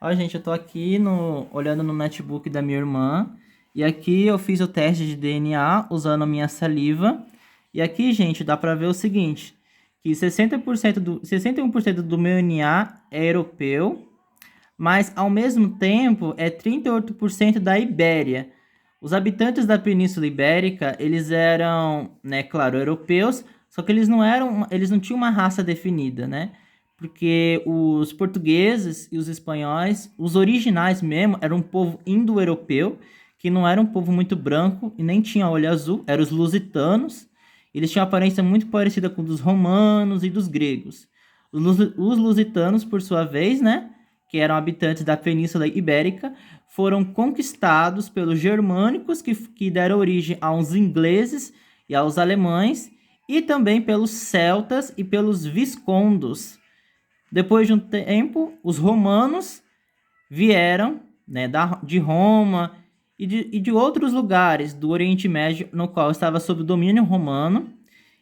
Ó, gente, eu tô aqui olhando no notebook da minha irmã. E aqui eu fiz o teste de DNA usando a minha saliva. E aqui, gente, dá pra ver o seguinte. Que 61% do meu DNA é europeu. Mas, ao mesmo tempo, é 38% da Ibéria. Os habitantes da Península Ibérica, eles eram, né, claro, europeus. Só que eles não tinham uma raça definida, né? Porque os portugueses e os espanhóis, os originais mesmo, eram um povo indo-europeu, que não era um povo muito branco e nem tinha olho azul, eram os lusitanos. Eles tinham aparência muito parecida com dos romanos e dos gregos. Os lusitanos, por sua vez, né, que eram habitantes da Península Ibérica, foram conquistados pelos germânicos, que deram origem aos ingleses e aos alemães, e também pelos celtas e pelos viscondos. Depois de um tempo, os romanos vieram, né, de Roma e de outros lugares do Oriente Médio, no qual estava sob o domínio romano,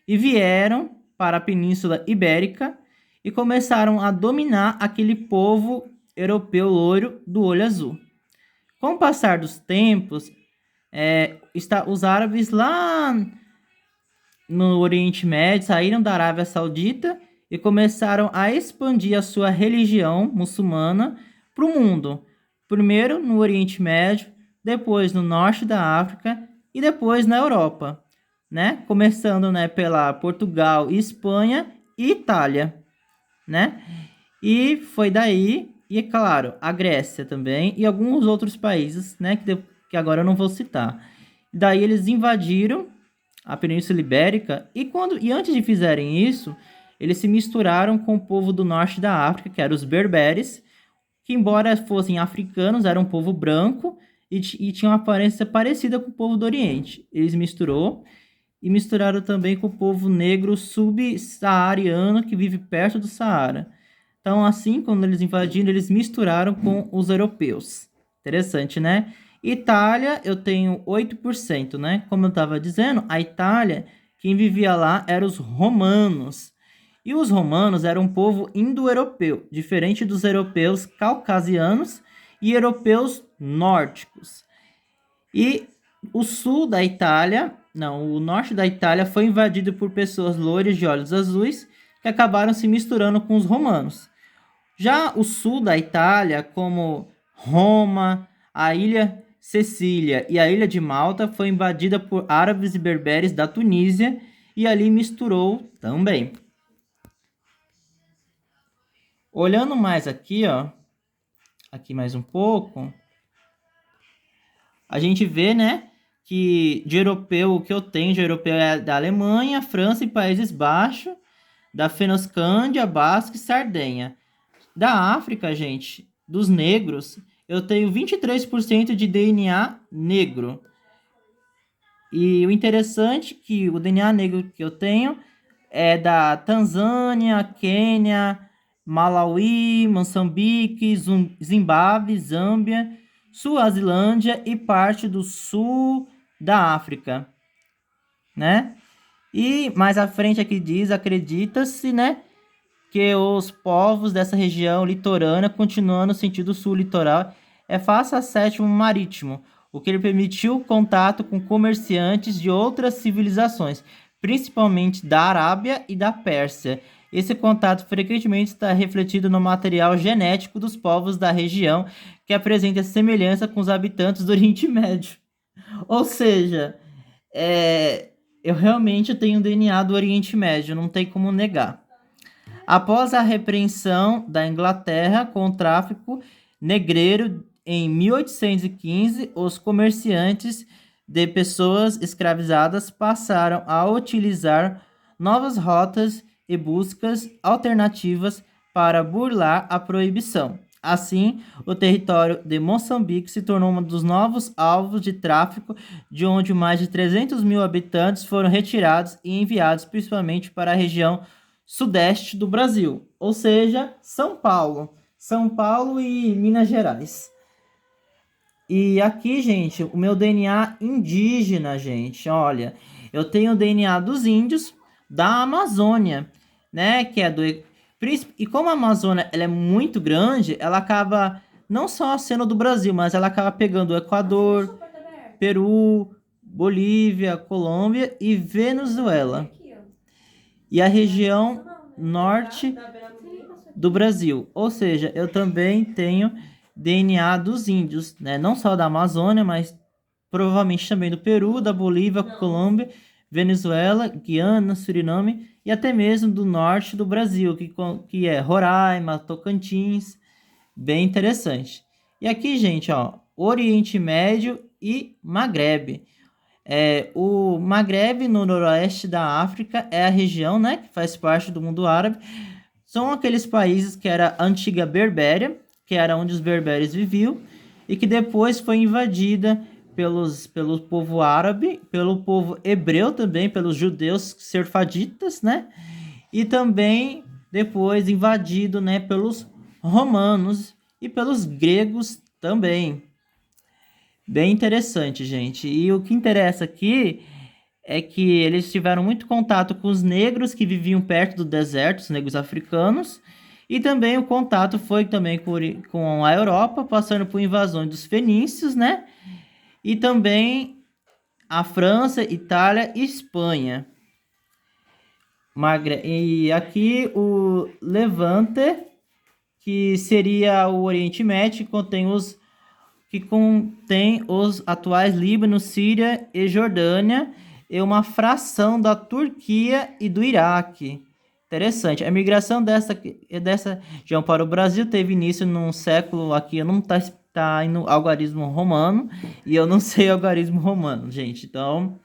e vieram para a Península Ibérica e começaram a dominar aquele povo europeu loiro do olho azul. Com o passar dos tempos, os árabes lá no Oriente Médio saíram da Arábia Saudita e começaram a expandir a sua religião muçulmana para o mundo. Primeiro no Oriente Médio, depois no norte da África e depois na Europa, né? Começando, né, pela Portugal, Espanha e Itália, né? E foi daí, e é claro, a Grécia também e alguns outros países, né, que agora eu não vou citar. Daí eles invadiram a Península Ibérica e antes de fizerem isso, eles se misturaram com o povo do norte da África, que eram os berberes, que embora fossem africanos, eram um povo branco e tinham uma aparência parecida com o povo do Oriente. Eles misturaram também com o povo negro subsaariano que vive perto do Saara. Então, assim, quando eles invadiram, eles misturaram com os europeus. Interessante, né? Itália, eu tenho 8%, né? Como eu estava dizendo, a Itália, quem vivia lá eram os romanos. E os romanos eram um povo indo-europeu, diferente dos europeus caucasianos e europeus nórdicos. E o sul da Itália, não, o norte da Itália foi invadido por pessoas loiras de olhos azuis que acabaram se misturando com os romanos. Já o sul da Itália, como Roma, a ilha Sicília e a ilha de Malta, foi invadida por árabes e berberes da Tunísia e ali misturou também. Olhando mais aqui, ó, aqui mais um pouco, a gente vê, né, que de europeu, o que eu tenho de europeu é da Alemanha, França e Países Baixos, da Fennoscândia, Basque e Sardenha. Da África, gente, dos negros, eu tenho 23% de DNA negro. E o interessante é que o DNA negro que eu tenho é da Tanzânia, Quênia, Malawi, Moçambique, Zimbábue, Zâmbia, Suazilândia e parte do sul da África, né? E mais à frente aqui diz, acredita-se, né, que os povos dessa região litorânea, continuando no sentido sul litoral, é face a sétimo marítimo, o que lhe permitiu contato com comerciantes de outras civilizações, principalmente da Arábia e da Pérsia. Esse contato frequentemente está refletido no material genético dos povos da região, que apresenta semelhança com os habitantes do Oriente Médio. Ou seja, eu realmente tenho DNA do Oriente Médio, não tem como negar. Após a repreensão da Inglaterra com o tráfico negreiro em 1815, os comerciantes de pessoas escravizadas passaram a utilizar novas rotas e buscas alternativas para burlar a proibição. Assim, o território de Moçambique se tornou um dos novos alvos de tráfico, de onde mais de 300 mil habitantes foram retirados e enviados principalmente para a região sudeste do Brasil, ou seja, São Paulo. São Paulo e Minas Gerais. E aqui, gente, o meu DNA indígena, gente, olha, eu tenho o DNA dos índios da Amazônia, né, que é do... E como a Amazônia ela é muito grande, ela acaba não só sendo do Brasil, mas ela acaba pegando o Equador, Peru, Bolívia, Colômbia e Venezuela. E a região norte do Brasil. Ou seja, eu também tenho DNA dos índios, né? Não só da Amazônia, mas provavelmente também do Peru, da Bolívia, Colômbia, Venezuela, Guiana, Suriname e até mesmo do norte do Brasil, que é Roraima, Tocantins, bem interessante. E aqui, gente, ó, Oriente Médio e Maghreb. O Maghreb, no noroeste da África, é a região, né, que faz parte do mundo árabe. São aqueles países que era a antiga Berbéria, que era onde os berberes viviam, e que depois foi invadida pelo povo árabe, pelo povo hebreu também, pelos judeus serfaditas, né? E também depois invadido, né, pelos romanos e pelos gregos também. Bem interessante, gente. E o que interessa aqui é que eles tiveram muito contato com os negros que viviam perto do deserto, os negros africanos, e também o contato foi também com a Europa, passando por invasões dos fenícios, né? E também a França, Itália e Espanha. E aqui o Levante, que seria o Oriente Médio, que contém os atuais Líbano, Síria e Jordânia, e uma fração da Turquia e do Iraque. Interessante. A migração dessa região para o Brasil teve início num século, aqui não tá no algarismo romano, e eu não sei algarismo romano, gente. Então,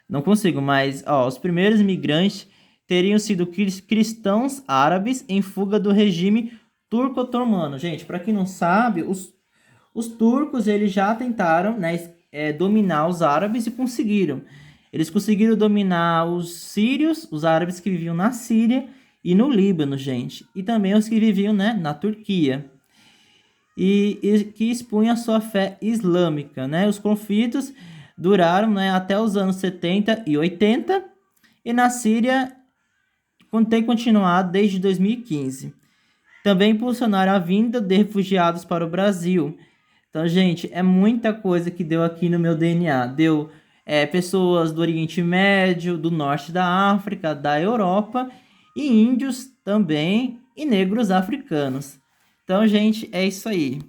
não consigo, mas ó, os primeiros imigrantes teriam sido cristãos árabes em fuga do regime turco-otomano. Gente, para quem não sabe, os turcos eles já tentaram, né, dominar os árabes e conseguiram. Eles conseguiram dominar os sírios, os árabes que viviam na Síria e no Líbano, gente. E também os que viviam, né, na Turquia. E que expunham a sua fé islâmica, né? Os conflitos duraram, né, até os anos 70 e 80. E na Síria tem continuado desde 2015. Também impulsionaram a vinda de refugiados para o Brasil. Então, gente, é muita coisa que deu aqui no meu DNA. Deu pessoas do Oriente Médio, do Norte da África, da Europa, e índios também, e negros africanos. Então, gente, é isso aí.